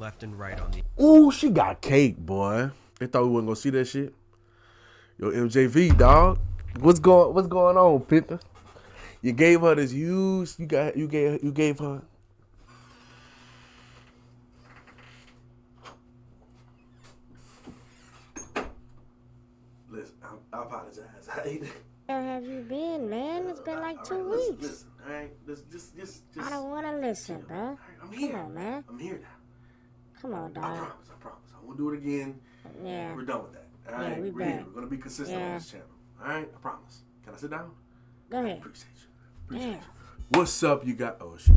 left and right on the. Ooh, she got cake, boy. They thought we wasn't gonna see that shit. Yo, MJV, dog. What's going on, Pitta? You gave her this huge. You gave her. Listen, I apologize. Where have you been, man? It's been like 2 weeks. Listen, all right. Just. I don't want to listen, bro. Right, I'm here. Come on, man. I'm here now. Come on, dog. I promise. I won't do it again. Yeah. We're done with that. All right, Yeah, we we're back. here. We're gonna be consistent on this channel. All right, I promise. Can I sit down? Go ahead. Appreciate you. Yeah. What's up, you got? Oh shit.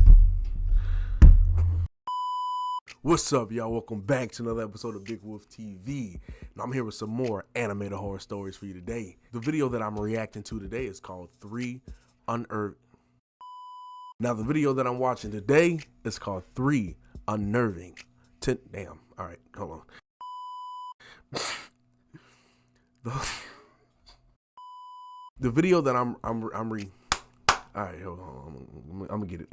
What's up, y'all? Welcome back to another episode of Big Wolf TV. And I'm here with some more animated horror stories for you today. The video that I'm reacting to today is called 3 Unnerving. Now, the video that I'm watching today is called 3 Unnerving. Damn. All right, hold on. The video that I'm all right, hold on. I'm gonna get it.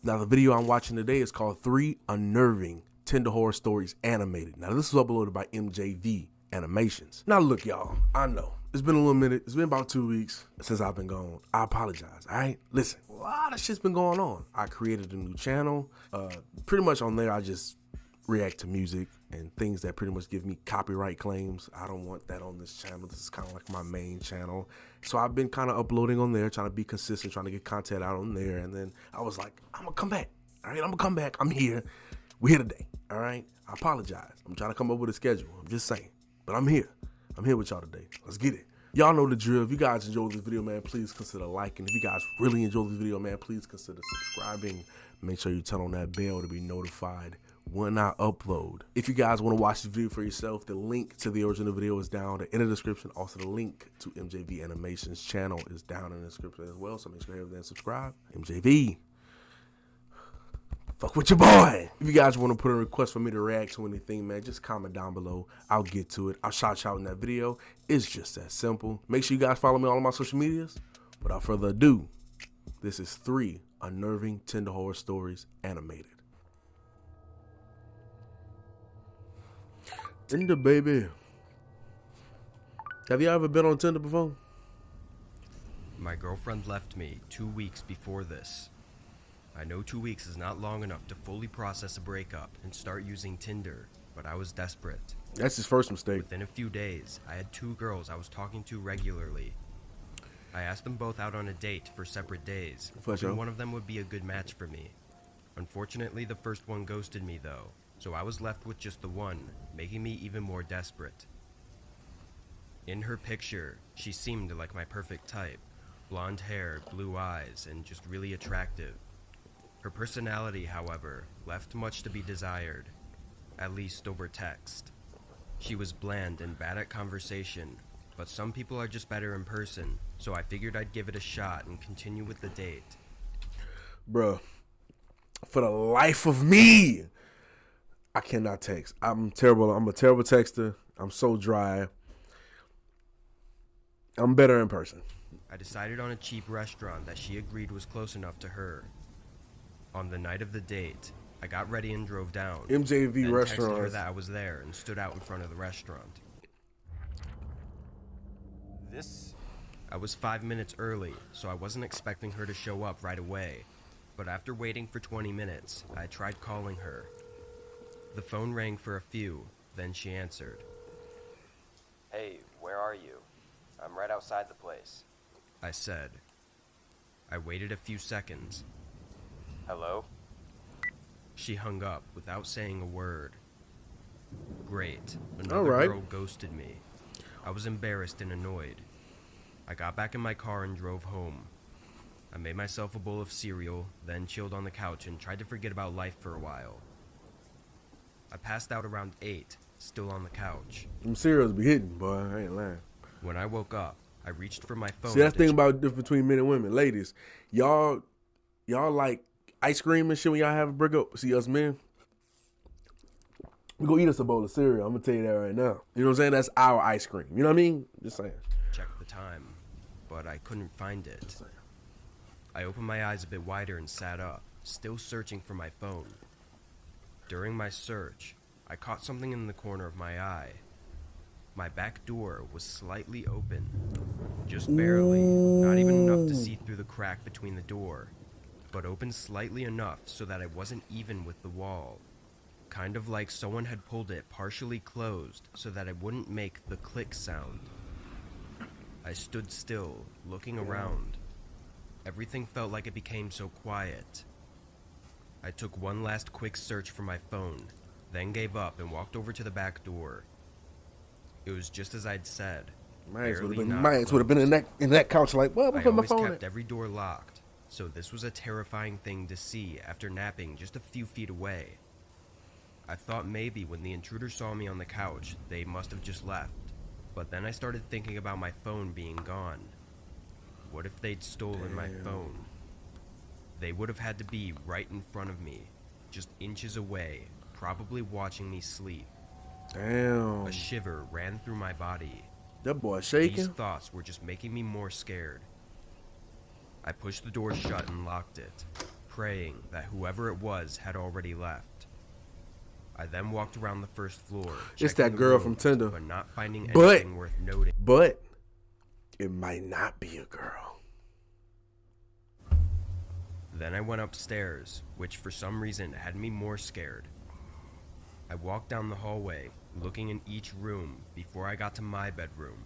Now, the video I'm watching today is called 3 Unnerving Tinder Horror Stories Animated. Now, this was uploaded by MJVANIMATIONS. Now, look, y'all, I know it's been a little minute. It's been about 2 weeks since I've been gone. I apologize, all right? Listen, a lot of shit's been going on. I created a new channel. Pretty much on there, I just react to music and things that pretty much give me copyright claims. I don't want that on this channel. This is kind of like my main channel. So I've been kind of uploading on there, trying to be consistent, trying to get content out on there. And then I was like, I'm gonna come back. All right, I'm gonna come back. I'm here. We're here today. All right. I apologize. I'm trying to come up with a schedule. I'm just saying. But I'm here. I'm here with y'all today. Let's get it. Y'all know the drill. If you guys enjoyed this video, man, please consider liking. If you guys really enjoyed this video, man, please consider subscribing. Make sure you turn on that bell to be notified when I upload. If you guys want to watch this video for yourself, the link to the original video is down in the description. Also, the link to MJVANIMATIONS channel is down in the description as well. So make sure you everything subscribe. MJV. Fuck with your boy. If you guys want to put a request for me to react to anything, man, just comment down below. I'll get to it. I'll shout you out in that video. It's just that simple. Make sure you guys follow me on all of my social medias. Without further ado, this is 3 Unnerving Tinder Horror Stories Animated. Tinder, baby. Have you ever been on Tinder before? My girlfriend left me 2 weeks before this. I know 2 weeks is not long enough to fully process a breakup and start using Tinder, but I was desperate. That's his first mistake. Within a few days, I had 2 girls I was talking to regularly. I asked them both out on a date for separate days, hoping one of them would be a good match for me. Unfortunately, the first one ghosted me though, so I was left with just the one, making me even more desperate. In her picture, she seemed like my perfect type. Blonde hair, blue eyes, and just really attractive. Her personality, however, left much to be desired, at least over text. She was bland and bad at conversation, but some people are just better in person, so I figured I'd give it a shot and continue with the date. Bruh, for the life of me, I cannot text. I'm terrible. I'm a terrible texter. I'm so dry. I'm better in person. I decided on a cheap restaurant that she agreed was close enough to her. On the night of the date, I got ready and drove down. MJV restaurant. Texted her that I was there and stood out in front of the restaurant. I was 5 minutes early, so I wasn't expecting her to show up right away. But after waiting for 20 minutes, I tried calling her. The phone rang for a few, then she answered. Hey, where are you? I'm right outside the place. I said. I waited a few seconds. Hello? She hung up without saying a word. Great. Another girl ghosted me. I was embarrassed and annoyed. I got back in my car and drove home. I made myself a bowl of cereal, then chilled on the couch and tried to forget about life for a while. I passed out around 8, still on the couch. Them cereals be hitting, boy. I ain't lying. When I woke up, I reached for my phone. See, that's the thing about the difference between men and women. Ladies, y'all like ice cream and shit when y'all have a breakup. See, us men, we go eat us a bowl of cereal. I'm gonna tell you that right now. You know what I'm saying? That's our ice cream. You know what I mean? Just saying. Checked the time, but I couldn't find it. I opened my eyes a bit wider and sat up, still searching for my phone. During my search, I caught something in the corner of my eye. My back door was slightly open, just barely, not even enough to see through the crack between the door, but open slightly enough so that it wasn't even with the wall. Kind of like someone had pulled it partially closed so that it wouldn't make the click sound. I stood still, looking around. Everything felt like it became so quiet. I took one last quick search for my phone, then gave up and walked over to the back door. It was just as I'd said. My ass would have been in that couch like, well, I'm gonna put my phone in. I always kept every door locked, so this was a terrifying thing to see after napping just a few feet away. I thought maybe when the intruder saw me on the couch, they must have just left. But then I started thinking about my phone being gone. What if they'd stolen my phone? They would have had to be right in front of me, just inches away, probably watching me sleep. Damn. A shiver ran through my body. That boy shaking. These thoughts were just making me more scared. I pushed the door shut and locked it, praying that whoever it was had already left. I then walked around the first floor. It's that girl from Tinder. But not finding anything worth noting. But it might not be a girl. Then I went upstairs, which for some reason had me more scared. I walked down the hallway, looking in each room before I got to my bedroom.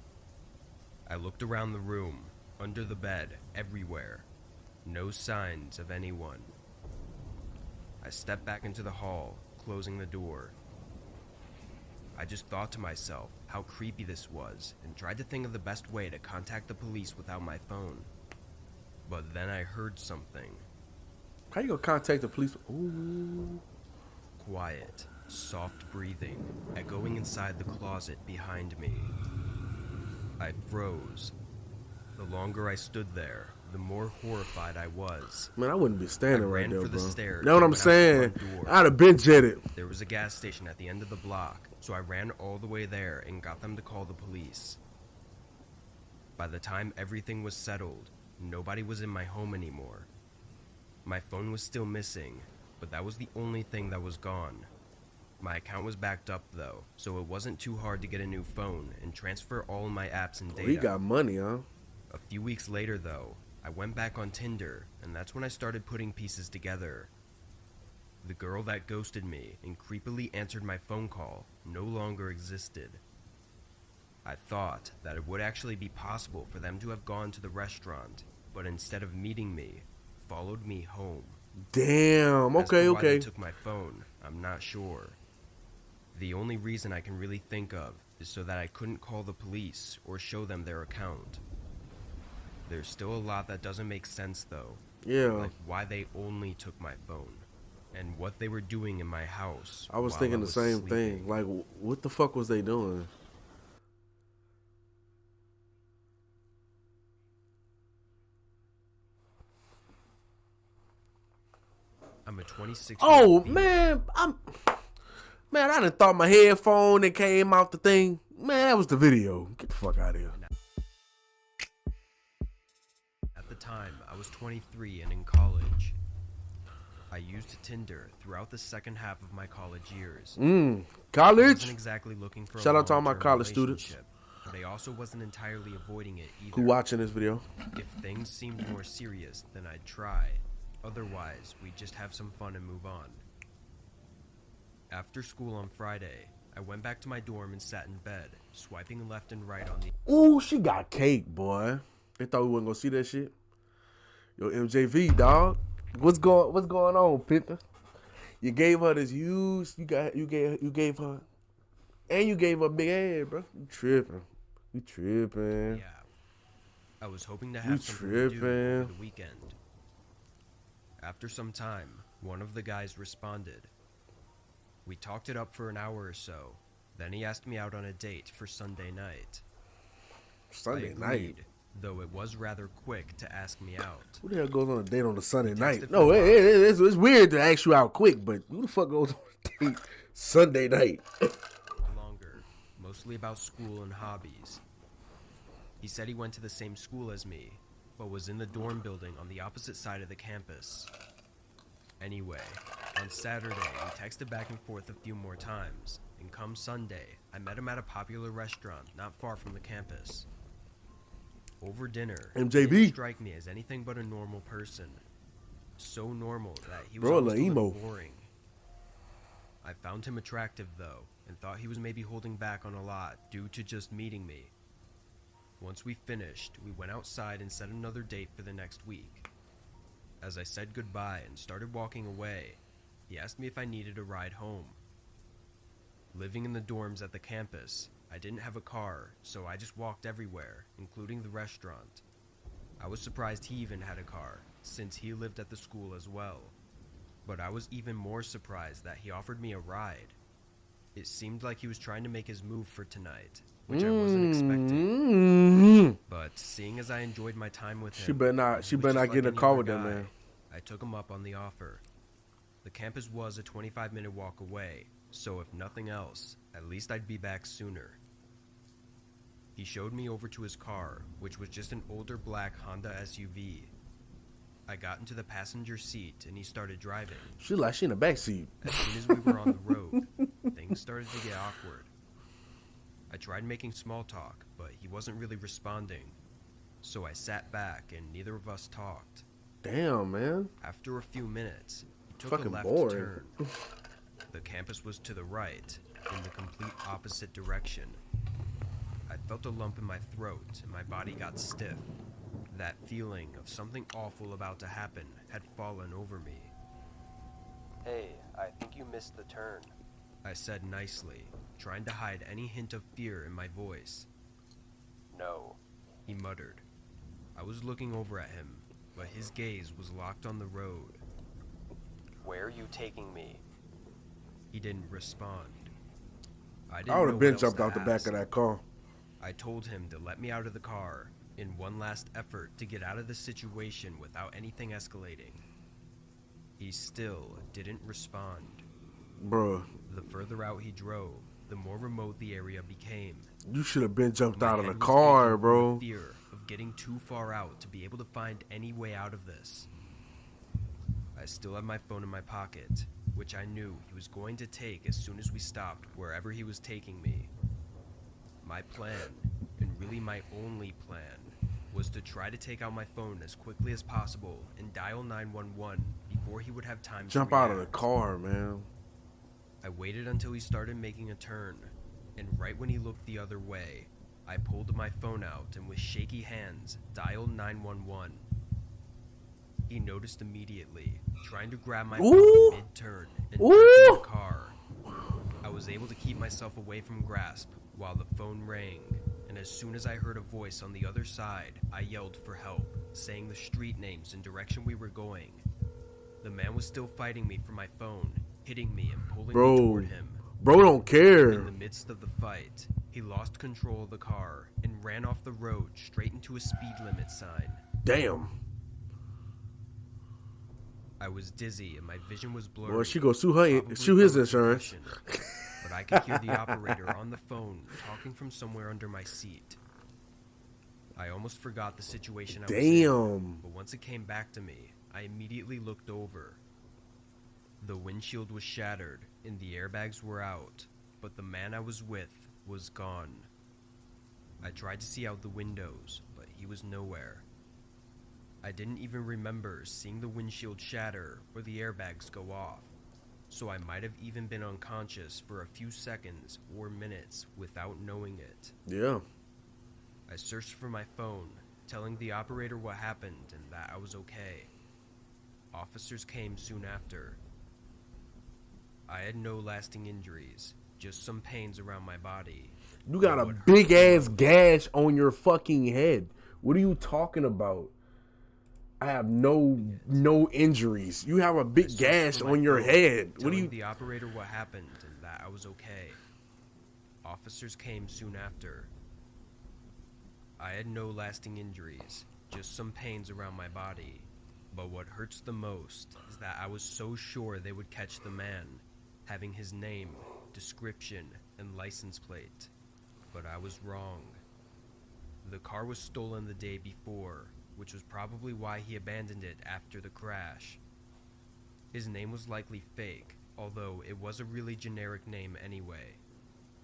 I looked around the room, under the bed, everywhere. No signs of anyone. I stepped back into the hall, closing the door. I just thought to myself how creepy this was and tried to think of the best way to contact the police without my phone. But then I heard something. How you gonna contact the police? Ooh. Quiet, soft breathing, echoing inside the closet behind me. I froze. The longer I stood there, the more horrified I was. Man, I wouldn't be standing right there, for the bro. stairs. Know what I'm saying? I'd have been jetted. There was a gas station at the end of the block, so I ran all the way there and got them to call the police. By the time everything was settled, nobody was in my home anymore. My phone was still missing, but that was the only thing that was gone. My account was backed up though, so it wasn't too hard to get a new phone and transfer all of my apps and data. Oh, he got money, huh? A few weeks later though, I went back on Tinder, and that's when I started putting pieces together. The girl that ghosted me and creepily answered my phone call no longer existed. I thought that it would actually be possible for them to have gone to the restaurant, but instead of meeting me, followed me home. Damn, okay, As to why okay. they took my phone, I'm not sure. The only reason I can really think of is so that I couldn't call the police or show them their account. There's still a lot that doesn't make sense though. Yeah. Like why they only took my phone, and what they were doing in my house. I was thinking the same thing. Like, what the fuck was they doing? I'm a 26. Oh man, man, I done thought my headphone that came out the thing. Man, that was the video. Get the fuck out of here. At the time, I was 23 and in college. I used Tinder throughout the second half of my college years. I College? wasn't exactly looking for Shout a out to all my long-term college students. relationship, but I also wasn't entirely avoiding it either. Who watching this video? If things seemed more serious, then I'd try. Otherwise, we'd just have some fun and move on. After school on Friday, I went back to my dorm and sat in bed, swiping left and right on the... Ooh, she got cake, boy. They thought we wasn't gonna see that shit. Yo, MJV, dog. What's going on, Pitta? You gave her this huge. You gave her, and you gave her a big ass, bro. You tripping. Yeah. I was hoping to have something to do over the weekend. After some time, one of the guys responded. We talked it up for an hour or so. Then he asked me out on a date for Sunday night. Sunday I night? agreed, though it was rather quick to ask me out. Who the hell goes on a date on a Sunday night? for No, it's weird to ask you out quick, but who the fuck goes on a date Sunday night? Longer, mostly about school and hobbies. He said he went to the same school as me, but was in the dorm building on the opposite side of the campus. Anyway, on Saturday, we texted back and forth a few more times, and come Sunday, I met him at a popular restaurant not far from the campus. Over dinner, he MJV. didn't strike me as anything but a normal person. So normal that he was almost a little boring. I found him attractive though, and thought he was maybe holding back on a lot due to just meeting me. Once we finished, we went outside and set another date for the next week. As I said goodbye and started walking away, he asked me if I needed a ride home. Living in the dorms at the campus, I didn't have a car, so I just walked everywhere, including the restaurant. I was surprised he even had a car, since he lived at the school as well. But I was even more surprised that he offered me a ride. It seemed like he was trying to make his move for tonight, which I wasn't expecting. But seeing as I enjoyed my time with him, she better not get in a car with that man. I took him up on the offer. The campus was a 25-minute walk away, so if nothing else, at least I'd be back sooner. He showed me over to his car, which was just an older black Honda SUV. I got into the passenger seat and he started driving. She in the back seat. As soon as we were on the road, things started to get awkward. I tried making small talk, but he wasn't really responding. So I sat back and neither of us talked. Damn, man. After a few minutes, he took Fucking a left boring. turn. The campus was to the right, in the complete opposite direction. I felt a lump in my throat and my body got stiff. That feeling of something awful about to happen had fallen over me. Hey, I think you missed the turn. I said nicely, trying to hide any hint of fear in my voice. No. He muttered. I was looking over at him, but his gaze was locked on the road. Where are you taking me? He didn't respond. I would have been jumped out the back ask. of that car. I told him to let me out of the car in one last effort to get out of the situation without anything escalating. He still didn't respond. Bruh. The further out he drove, the more remote the area became. You should have been jumped My out of head the was car, aching from bro. the fear of getting too far out to be able to find any way out of this. I still had my phone in my pocket, which I knew he was going to take as soon as we stopped wherever he was taking me. My plan, and really my only plan, was to try to take out my phone as quickly as possible and dial 911 before he would have time to Jump out of the react. car, man. I waited until he started making a turn, and right when he looked the other way, I pulled my phone out and with shaky hands dialed 911. He noticed immediately, trying to grab my phone mid-turn and jerk in the car. I was able to keep myself away from grasp while the phone rang, and as soon as I heard a voice on the other side, I yelled for help, saying the street names and direction we were going. The man was still fighting me for my phone, hitting me and pulling me toward him. Bro don't care. In the midst of the fight, he lost control of the car and ran off the road straight into a speed limit sign. Damn. I was dizzy and my vision was blurry. Well, she go sue his from a insurance. concussion, but I could hear the operator on the phone talking from somewhere under my seat. I almost forgot the situation I was in, but once it came back to me, I immediately looked over. The windshield was shattered and the airbags were out, but the man I was with was gone. I tried to see out the windows, but he was nowhere. I didn't even remember seeing the windshield shatter or the airbags go off, so I might have even been unconscious for a few seconds or minutes without knowing it. Yeah. I searched for my phone, telling the operator what happened and that I was okay. Officers came soon after. I had no lasting injuries, just some pains around my body. You got a big ass gash on your fucking head. What are you talking about? I have no injuries. You have a big gash on your head. What do you? The operator what happened and that I was okay. Officers came soon after. I had no lasting injuries, just some pains around my body. But what hurts the most is that I was so sure they would catch the man, having his name, description, and license plate. But I was wrong. The car was stolen the day before, which was probably why he abandoned it after the crash. His name was likely fake, although it was a really generic name anyway,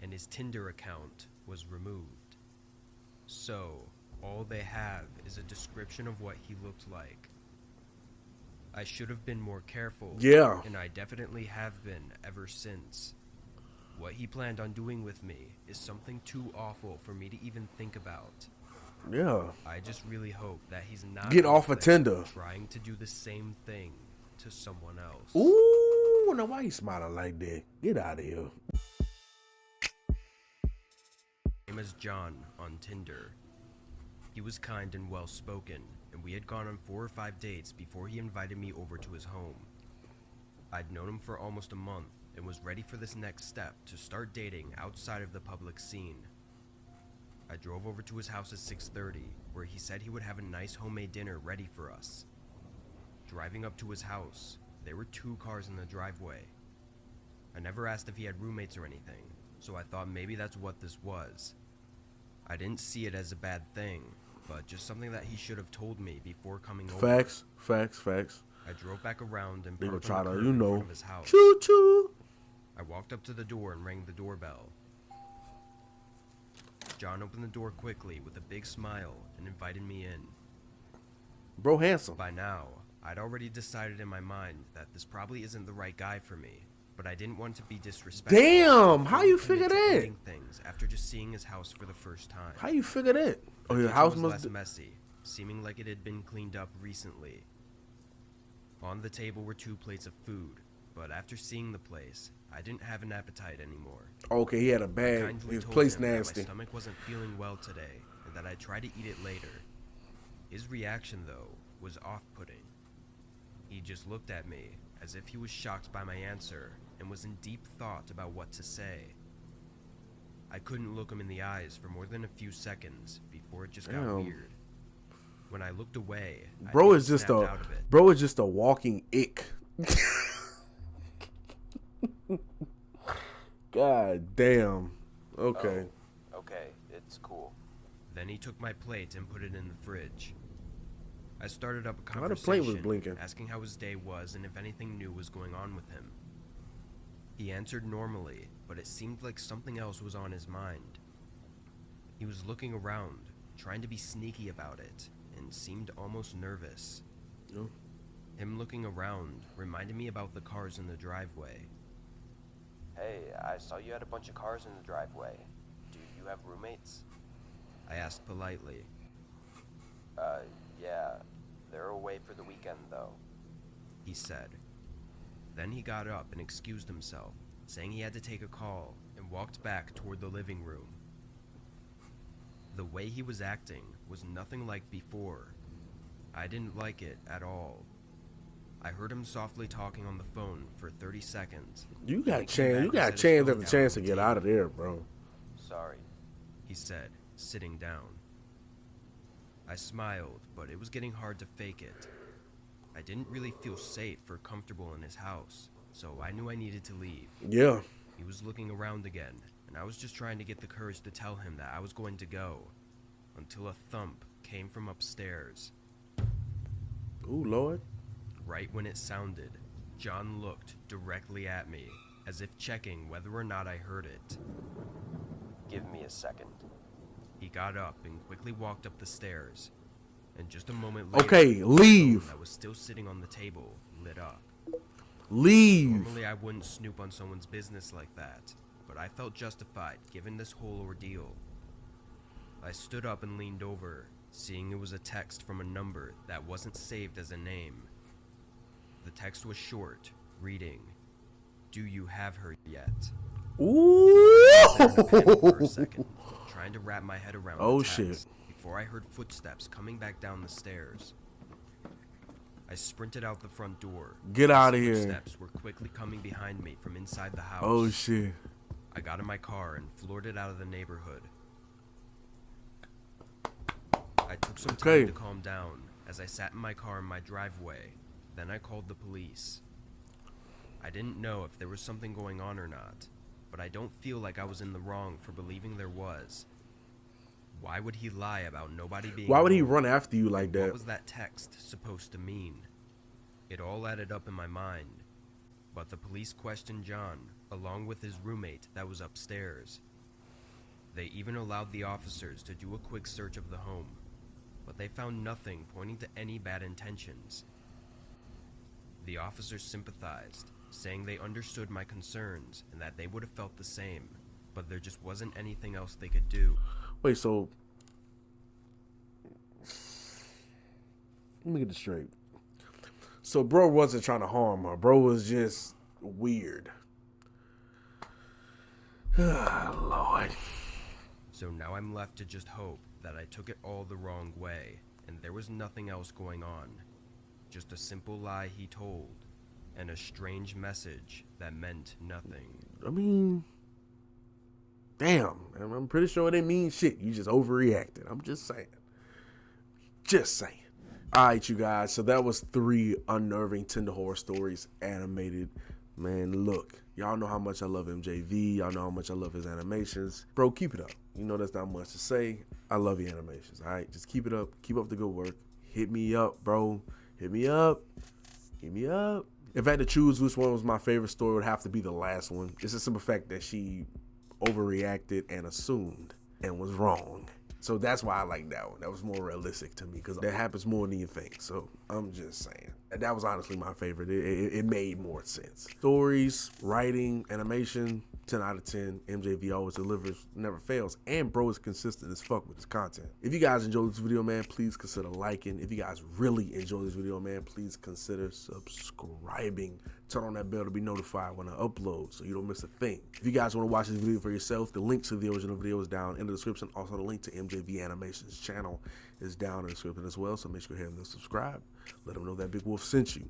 and his Tinder account was removed. So, all they have is a description of what he looked like. I should have been more careful. Yeah. And I definitely have been ever since. What he planned on doing with me is something too awful for me to even think about. Yeah. I just really hope that he's not Get off of Tinder. Trying to do the same thing to someone else. Ooh, now why you smiling like that? Get out of here. Name is John on Tinder. He was kind and well-spoken, and we had gone on 4 or 5 dates before he invited me over to his home. I'd known him for almost a month and was ready for this next step to start dating outside of the public scene. I drove over to his house at 6:30, where he said he would have a nice homemade dinner ready for us. Driving up to his house, there were 2 cars in the driveway. I never asked if he had roommates or anything, so I thought maybe that's what this was. I didn't see it as a bad thing, but just something that he should have told me before coming over. Facts. I drove back around and They gonna parked try on the to, curb you in know, front of his house. choo choo. I walked up to the door and rang the doorbell. John opened the door quickly with a big smile and invited me in. Bro, handsome. By now, I'd already decided in my mind that this probably isn't the right guy for me, but I didn't want to be disrespectful. Damn, how you Fully figure commit to that? ending things after just seeing his house for the first time. How you figure that? Oh, The your kitchen house was must. less messy, seeming like it had been cleaned up recently. On the table were 2 plates of food, but after seeing the place, I didn't have an appetite anymore. Okay, he had a I bag. kindly His told place him that nasty. my stomach wasn't feeling well today, and that I'd try to eat it later. His reaction, though, was off-putting. He just looked at me, as if he was shocked by my answer, and was in deep thought about what to say. I couldn't look him in the eyes for more than a few seconds before it just got Damn. weird. When I looked away, I Bro think is he just snapped a out of it. bro is just a walking ick. God damn. Okay. Oh, okay, it's cool. Then he took my plate and put it in the fridge. I started up a Why the plate was conversation, blinking? asking how his day was and if anything new was going on with him. He answered normally, but it seemed like something else was on his mind. He was looking around, trying to be sneaky about it, and seemed almost nervous. No. Him looking around reminded me about the cars in the driveway. Hey, I saw you had a bunch of cars in the driveway. Do you have roommates? I asked politely. Yeah. They're away for the weekend, though. He said. Then he got up and excused himself, saying he had to take a call, and walked back toward the living room. The way he was acting was nothing like before. I didn't like it at all. I heard him softly talking on the phone for 30 seconds. You got He came chance. back You and got set his chance phone after down chance on to the get out table. of there, bro. Sorry. He said, sitting down. I smiled, but it was getting hard to fake it. I didn't really feel safe or comfortable in his house, so I knew I needed to leave. Yeah. He was looking around again, and I was just trying to get the courage to tell him that I was going to go, until a thump came from upstairs. Ooh, Lord. Right when it sounded, John looked directly at me, as if checking whether or not I heard it. Give me a second. He got up and quickly walked up the stairs, and just a moment later, Okay, the leave. phone that was still sitting on the table lit up. Leave. Normally I wouldn't snoop on someone's business like that, but I felt justified given this whole ordeal. I stood up and leaned over, seeing it was a text from a number that wasn't saved as a name. The text was short, reading, "Do you have her yet?" I sat in a panic for a Ooh. second, trying to wrap my head around Oh, the text shit. before I heard footsteps coming back down the stairs. I sprinted out the front door. Get as outta the here. Footsteps were quickly coming behind me from inside the house. Oh shit. I got in my car and floored it out of the neighborhood. I took some time Okay. to calm down as I sat in my car in my driveway. Then I called the police. I didn't know if there was something going on or not, but I don't feel like I was in the wrong for believing there was. Why would he lie about nobody being Why would he home? run after you like What that? was that text supposed to mean? It all added up in my mind, but the police questioned John, along with his roommate that was upstairs. They even allowed the officers to do a quick search of the home, but they found nothing pointing to any bad intentions. The officers sympathized, saying they understood my concerns and that they would have felt the same, but there just wasn't anything else they could do. Wait, so let me get this straight. So bro wasn't trying to harm her. Bro was just weird. Lord. So now I'm left to just hope that I took it all the wrong way and there was nothing else going on. Just a simple lie he told and a strange message that meant nothing. I mean, damn, I'm pretty sure it didn't mean shit. You just overreacted. I'm just saying. Just saying. All right, you guys. So that was 3 unnerving Tinder horror stories animated. Man, look. Y'all know how much I love MJV. Y'all know how much I love his animations. Bro, keep it up. You know that's not much to say. I love your animations, all right? Just keep it up. Keep up the good work. Hit me up, bro. Hit me up. Hit me up. If I had to choose which one was my favorite story, it would have to be the last one. It's the simple fact that she overreacted and assumed and was wrong. So that's why I like that one. That was more realistic to me because that happens more than you think. So I'm just saying. That was honestly my favorite. It made more sense. Stories, writing, animation, 10 out of 10. MJV always delivers, never fails. And bro is consistent as fuck with his content. If you guys enjoyed this video, man, please consider liking. If you guys really enjoyed this video, man, please consider subscribing. Turn on that bell to be notified when I upload so you don't miss a thing. If you guys want to watch this video for yourself, the link to the original video is down in the description. Also, the link to MJV Animations channel is down in the description as well. So make sure you hit and subscribe. Let them know that Big Wolf sent you.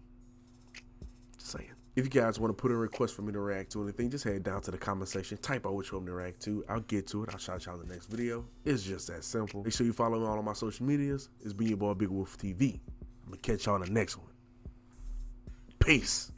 Just saying. If you guys want to put a request for me to react to anything, just head down to the comment section. Type out which one to react to. I'll get to it. I'll shout you out in the next video. It's just that simple. Make sure you follow me on all my social medias. It's been your boy Big Wolf TV. I'm going to catch y'all on the next one. Peace.